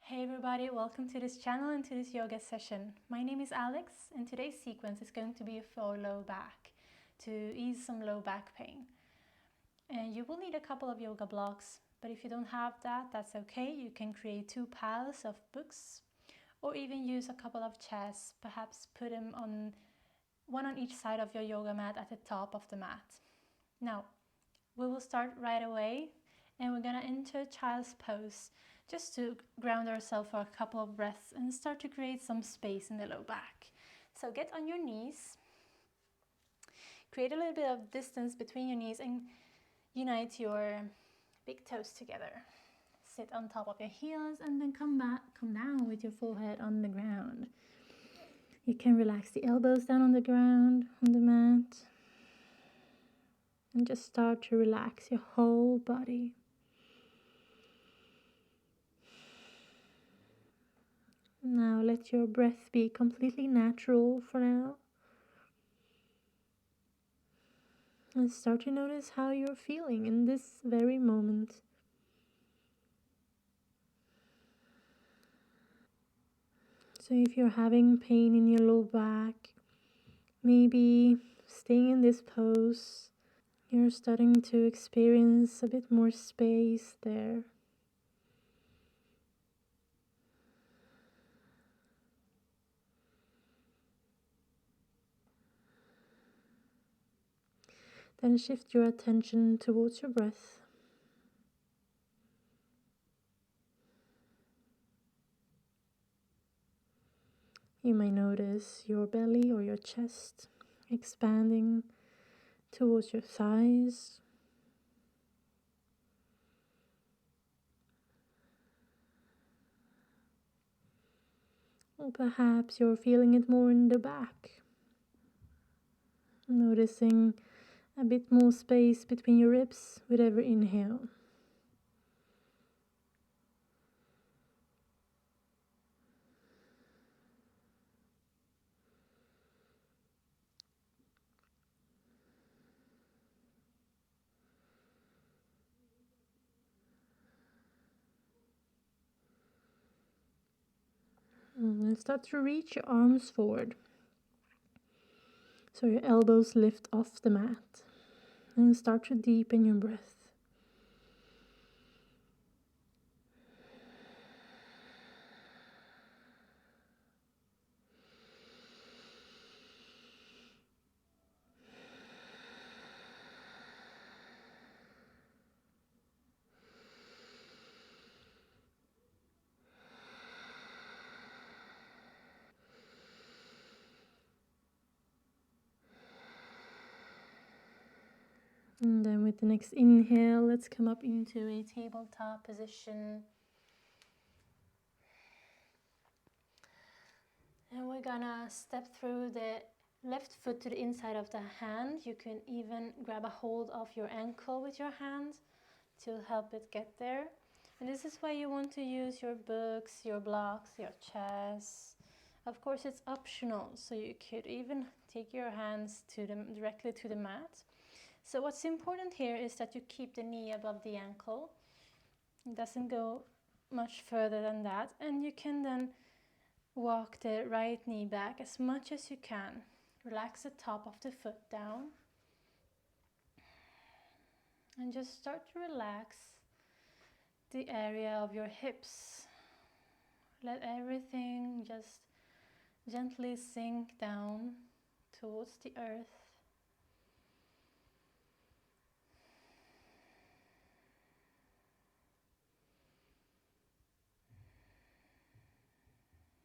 Hey everybody, welcome to this channel and to this yoga session. My name is Alex and today's sequence is going to be for low back, to ease some low back pain. And you will need a couple of yoga blocks, but if you don't have that, that's okay. You can create 2 piles of books or even use a couple of chairs, perhaps put them on one on each side of your yoga mat at the top of the mat. Now, we will start right away and we're gonna enter child's pose just to ground ourselves for a couple of breaths and start to create some space in the low back. So get on your knees, create a little bit of distance between your knees and unite your big toes together. Sit on top of your heels and then come down with your forehead on the ground. You can relax the elbows down on the ground, on the mat, and just start to relax your whole body. Now let your breath be completely natural for now. And start to notice how you're feeling in this very moment. So if you're having pain in your low back, maybe staying in this pose, you're starting to experience a bit more space there. Then shift your attention towards your breath. You may notice your belly or your chest expanding towards your thighs. Or perhaps you're feeling it more in the back. Noticing a bit more space between your ribs with every inhale. And start to reach your arms forward. So your elbows lift off the mat. And start to deepen your breath. And then with the next inhale, let's come up into a tabletop position. And we're gonna step through the left foot to the inside of the hand. You can even grab a hold of your ankle with your hand to help it get there. And this is why you want to use your books, your blocks, your chairs. Of course, it's optional, so you could even take your hands directly to the mat. So what's important here is that you keep the knee above the ankle. It doesn't go much further than that. And you can then walk the right knee back as much as you can. Relax the top of the foot down. And just start to relax the area of your hips. Let everything just gently sink down towards the earth.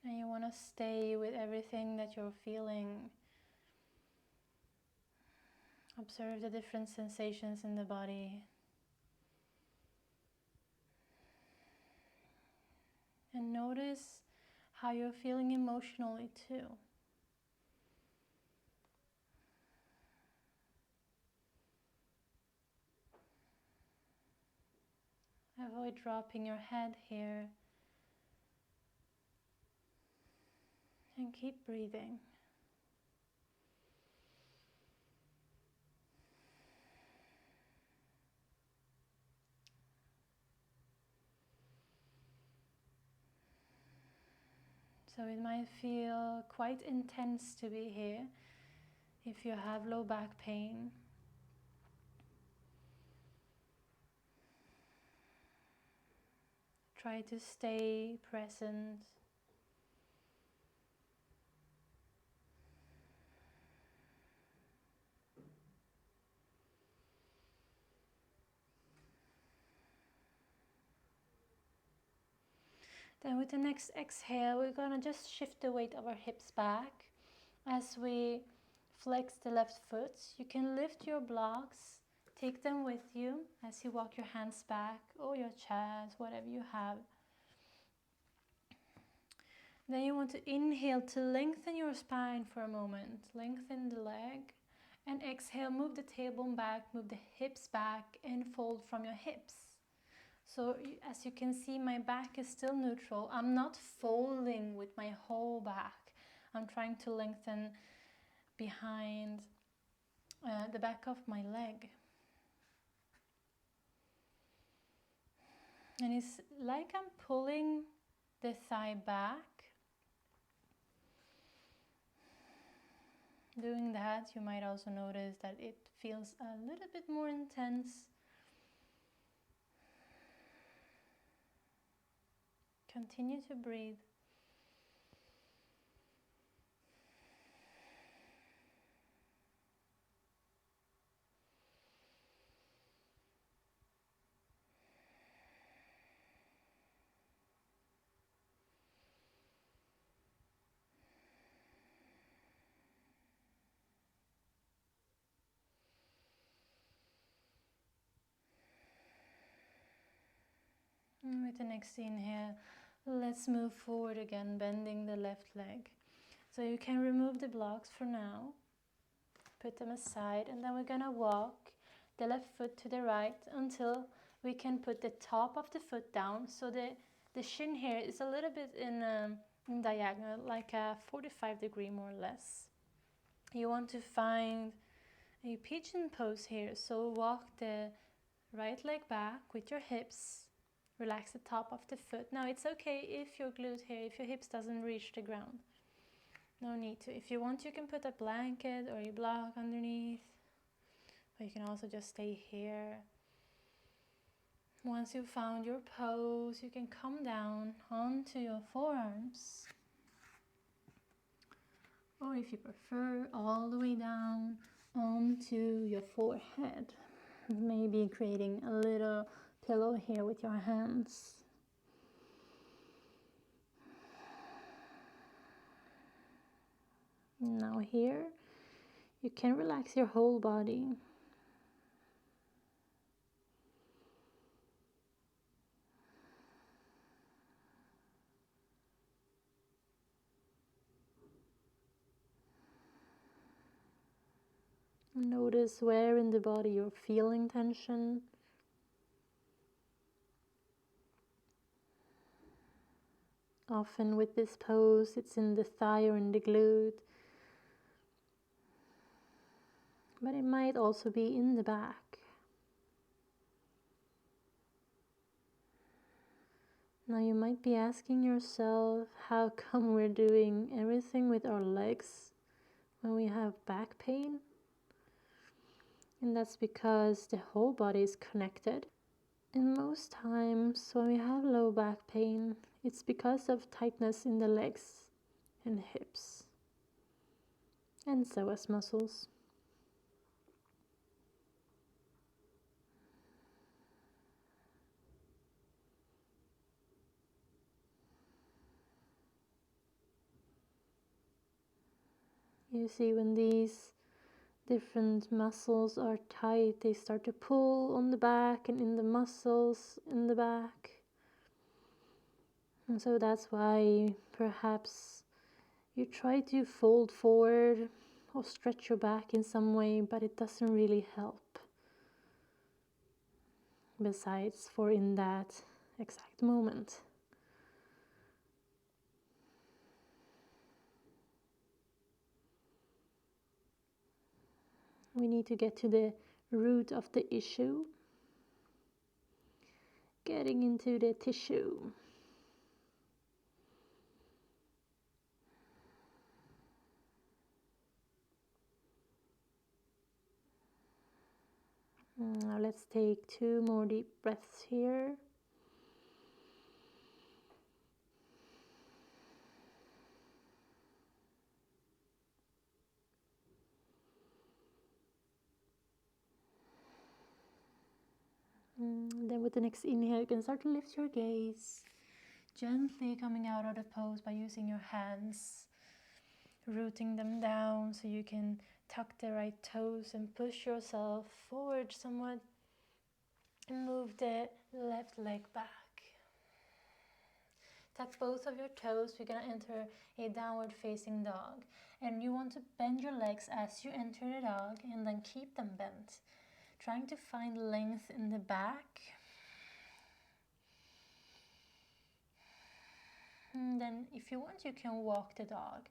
And you want to stay with everything that you're feeling. Observe the different sensations in the body. And notice how you're feeling emotionally too. Avoid dropping your head here. And keep breathing. So it might feel quite intense to be here if you have low back pain. Try to stay present. Then with the next exhale, we're gonna just shift the weight of our hips back as we flex the left foot. You can lift your blocks, take them with you as you walk your hands back or your chairs, whatever you have. Then you want to inhale to lengthen your spine for a moment, lengthen the leg, and exhale, move the tailbone back, move the hips back, and fold from your hips. So as you can see, my back is still neutral. I'm not folding with my whole back. I'm trying to lengthen behind the back of my leg. And it's like I'm pulling the thigh back. Doing that, you might also notice that it feels a little bit more intense. Continue to breathe. And with the next inhale, let's move forward again, bending the left leg. So you can remove the blocks for now, put them aside, and then we're gonna walk the left foot to the right until we can put the top of the foot down. So the shin here is a little bit in diagonal, like a 45-degree more or less. You want to find a pigeon pose here. So walk the right leg back with your hips. Relax the top of the foot. Now it's okay if your glute here, if your hips doesn't reach the ground. No need to. If you want, you can put a blanket or a block underneath. But you can also just stay here. Once you've found your pose, you can come down onto your forearms. Or if you prefer, all the way down onto your forehead. Maybe creating a little pillow here with your hands. Now here, you can relax your whole body. Notice where in the body you're feeling tension. Often with this pose, it's in the thigh or in the glute. But it might also be in the back. Now you might be asking yourself, how come we're doing everything with our legs when we have back pain? And that's because the whole body is connected. And most times when we have low back pain, it's because of tightness in the legs and hips and psoas muscles. You see, when these different muscles are tight, they start to pull on the back and in the muscles in the back. And so that's why perhaps you try to fold forward or stretch your back in some way, but it doesn't really help. Besides for in that exact moment. We need to get to the root of the issue. Getting into the tissue. Now let's take 2 more deep breaths here. Then with the next inhale, you can start to lift your gaze, gently coming out of the pose by using your hands, rooting them down so you can tuck the right toes and push yourself forward somewhat, and move the left leg back. Tuck both of your toes. We're going to enter a downward facing dog, and you want to bend your legs as you enter the dog and then keep them bent, trying to find length in the back. And then if you want, you can walk the dog,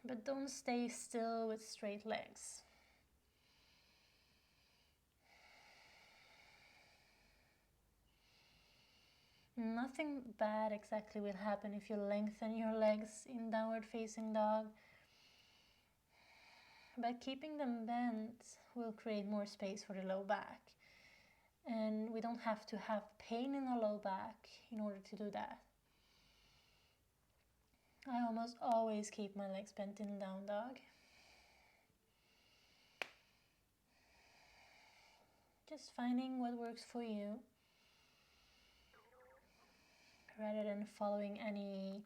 but don't stay still with straight legs. Nothing bad exactly will happen if you lengthen your legs in downward facing dog, but keeping them bent will create more space for the low back, and we don't have to have pain in the low back in order to do that. I almost always keep my legs bent in down dog. Just finding what works for you, rather than following any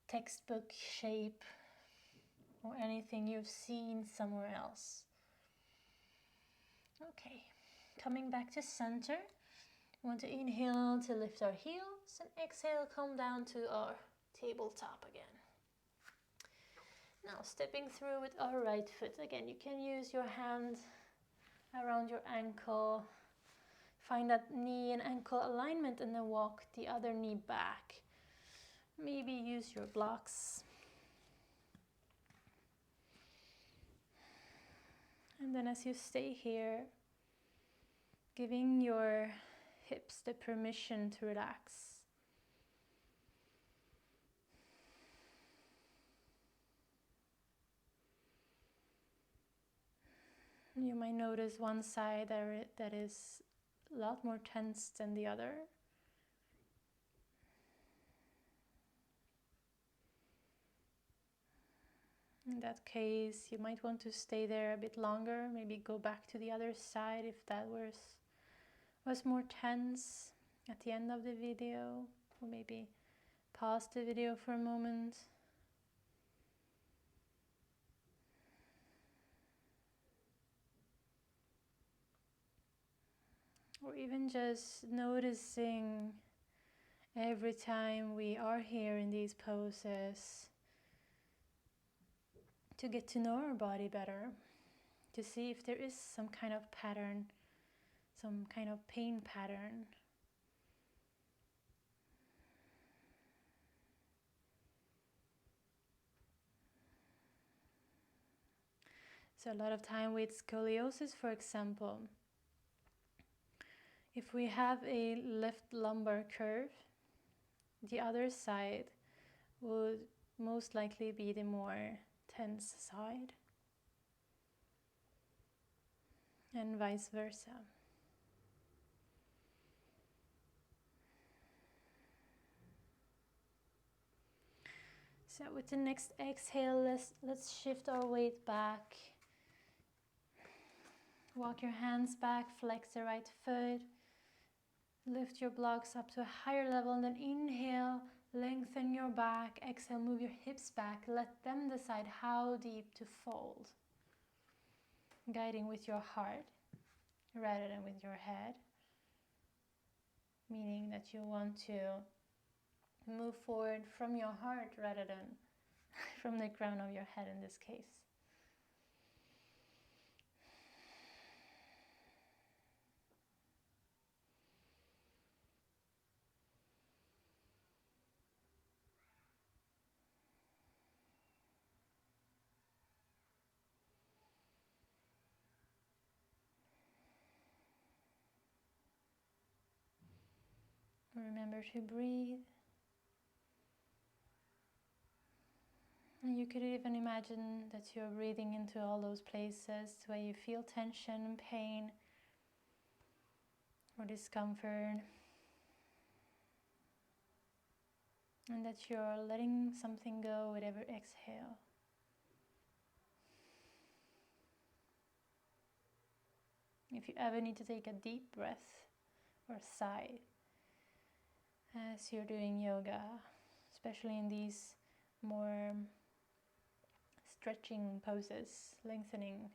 textbook shape or anything you've seen somewhere else. Okay, coming back to center. We want to inhale to lift our heels and exhale, come down to our tabletop again. Now stepping through with our right foot. Again, you can use your hand around your ankle. Find that knee and ankle alignment and then walk the other knee back. Maybe use your blocks. And then as you stay here, giving your hips the permission to relax. You might notice one side that is a lot more tense than the other. In that case, you might want to stay there a bit longer, maybe go back to the other side if that was more tense at the end of the video, or maybe pause the video for a moment. Or even just noticing every time we are here in these poses to get to know our body better, to see if there is some kind of pattern, some kind of pain pattern. So a lot of time with scoliosis, for example, if we have a left lumbar curve, the other side would most likely be the more tense side, and vice versa. So with the next exhale, let's shift our weight back. Walk your hands back, flex the right foot. Lift your blocks up to a higher level, and then inhale, lengthen your back. Exhale, move your hips back. Let them decide how deep to fold. Guiding with your heart rather than with your head. Meaning that you want to move forward from your heart rather than from the crown of your head in this case. Remember to breathe. And you could even imagine that you're breathing into all those places where you feel tension, pain, or discomfort, and that you're letting something go with every exhale. If you ever need to take a deep breath or sigh as you're doing yoga, especially in these more stretching poses, lengthening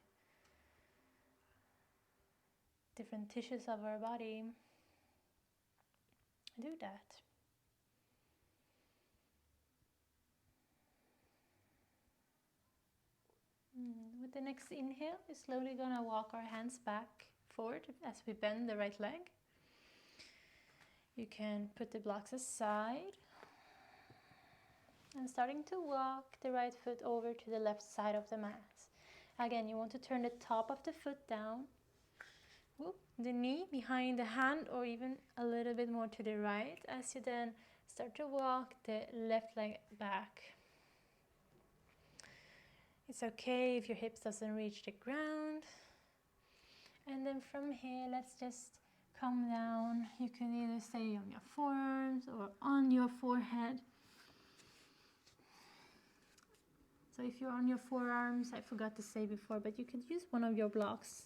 different tissues of our body, do that. With the next inhale, we're slowly gonna walk our hands back forward as we bend the right leg. You can put the blocks aside and starting to walk the right foot over to the left side of the mat. Again, you want to turn the top of the foot down, the knee behind the hand, or even a little bit more to the right as you then start to walk the left leg back. It's okay if your hips doesn't reach the ground. And then from here, let's just come down. You can either stay on your forearms or on your forehead. So if you're on your forearms, I forgot to say before, but you can use one of your blocks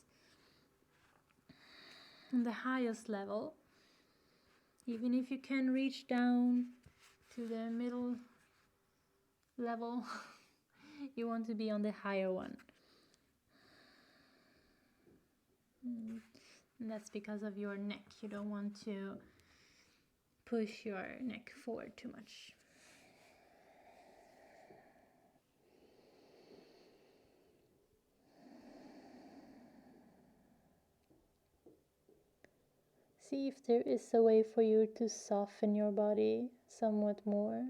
on the highest level. Even if you can reach down to the middle level, you want to be on the higher one. And that's because of your neck. You don't want to push your neck forward too much. See if there is a way for you to soften your body somewhat more.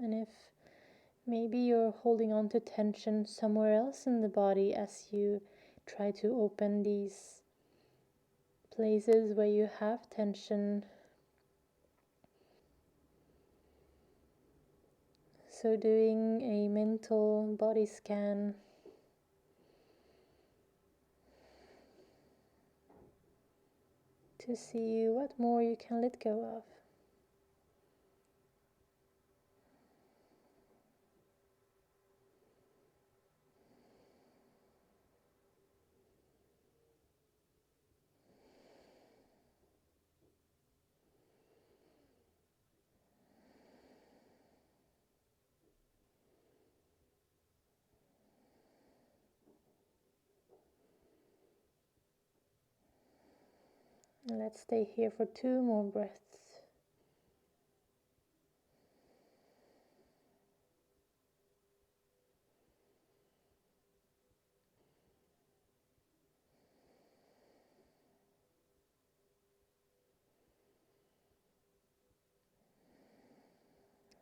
And if maybe you're holding on to tension somewhere else in the body as you try to open these places where you have tension. So doing a mental body scan to see what more you can let go of. And let's stay here for 2 more breaths.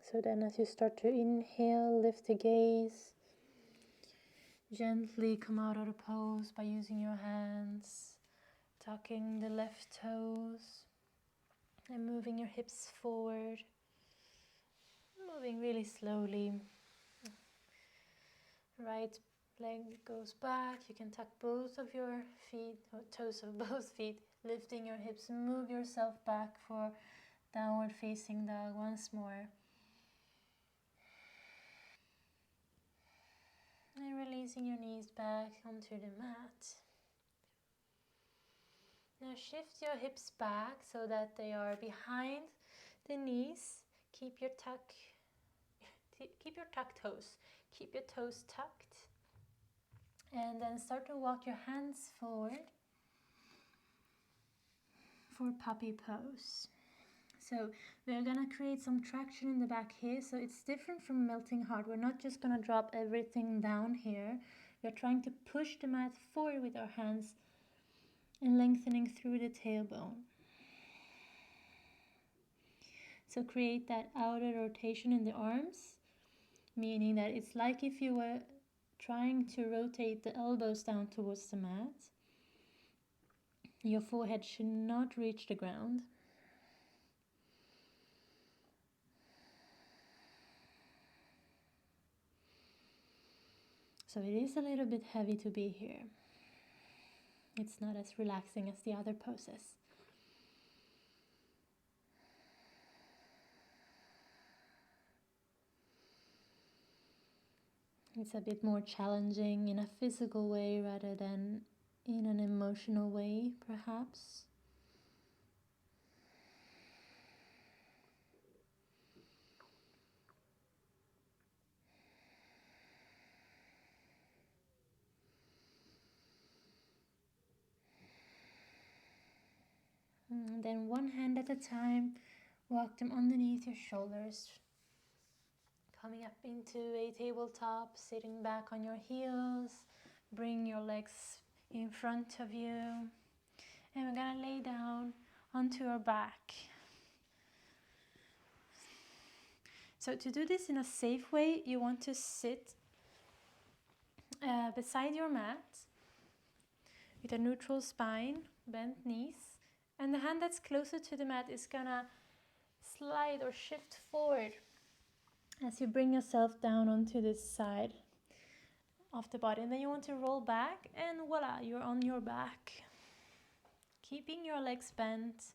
So then as you start to inhale, lift the gaze. Gently come out of the pose by using your hands, tucking the left toes and moving your hips forward, moving really slowly. Right leg goes back. You can tuck both of your feet, or toes of both feet, lifting your hips. Move yourself back for downward facing dog once more. And releasing your knees back onto the mat. Now shift your hips back so that they are behind the knees. Keep your tucked toes. Keep your toes tucked. And then start to walk your hands forward for puppy pose. So we're gonna create some traction in the back here. So it's different from melting heart. We're not just gonna drop everything down here. We're trying to push the mat forward with our hands and lengthening through the tailbone. So create that outer rotation in the arms, meaning that it's like if you were trying to rotate the elbows down towards the mat. Your forehead should not reach the ground. So it is a little bit heavy to be here. It's not as relaxing as the other poses. It's a bit more challenging in a physical way rather than in an emotional way, perhaps. And then one hand at a time, walk them underneath your shoulders. Coming up into a tabletop, sitting back on your heels. Bring your legs in front of you. And we're gonna lay down onto our back. So to do this in a safe way, you want to sit beside your mat with a neutral spine, bent knees, and the hand that's closer to the mat is gonna slide or shift forward as you bring yourself down onto this side of the body. And then you want to roll back, and voila, you're on your back. Keeping your legs bent.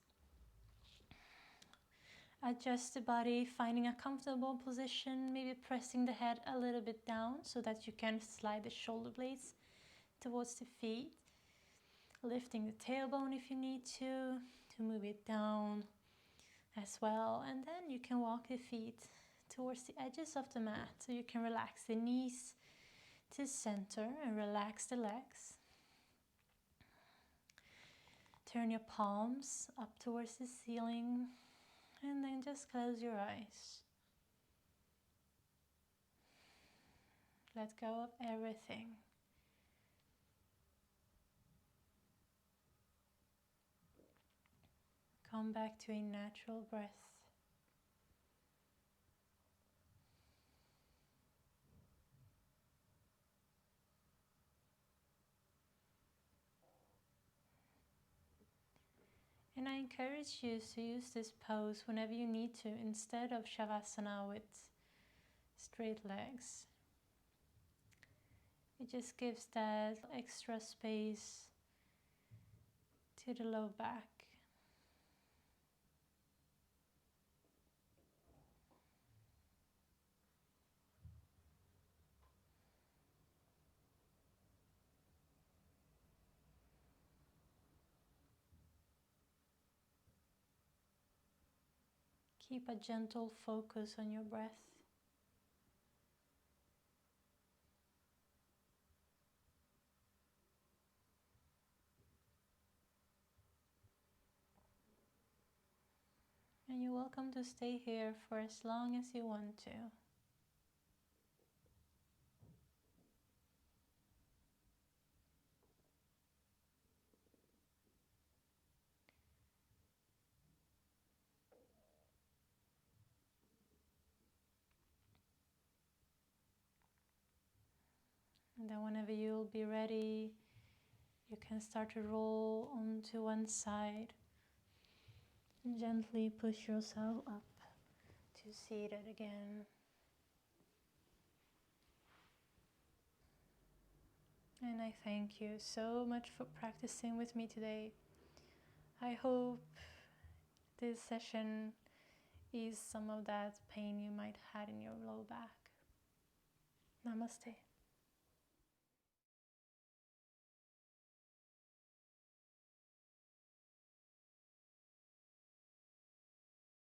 Adjust the body, finding a comfortable position, maybe pressing the head a little bit down so that you can slide the shoulder blades towards the feet. Lifting the tailbone if you need to move it down as well. And then you can walk the feet towards the edges of the mat so you can relax the knees to center and relax the legs. Turn your palms up towards the ceiling and then just close your eyes. Let go of everything. Come back to a natural breath. And I encourage you to use this pose whenever you need to instead of Shavasana with straight legs. It just gives that extra space to the low back. Keep a gentle focus on your breath. And you're welcome to stay here for as long as you want to. And then whenever you'll be ready, you can start to roll onto one side and gently push yourself up to seated again. And I thank you so much for practicing with me today. I hope this session eased some of that pain you might have in your low back. Namaste.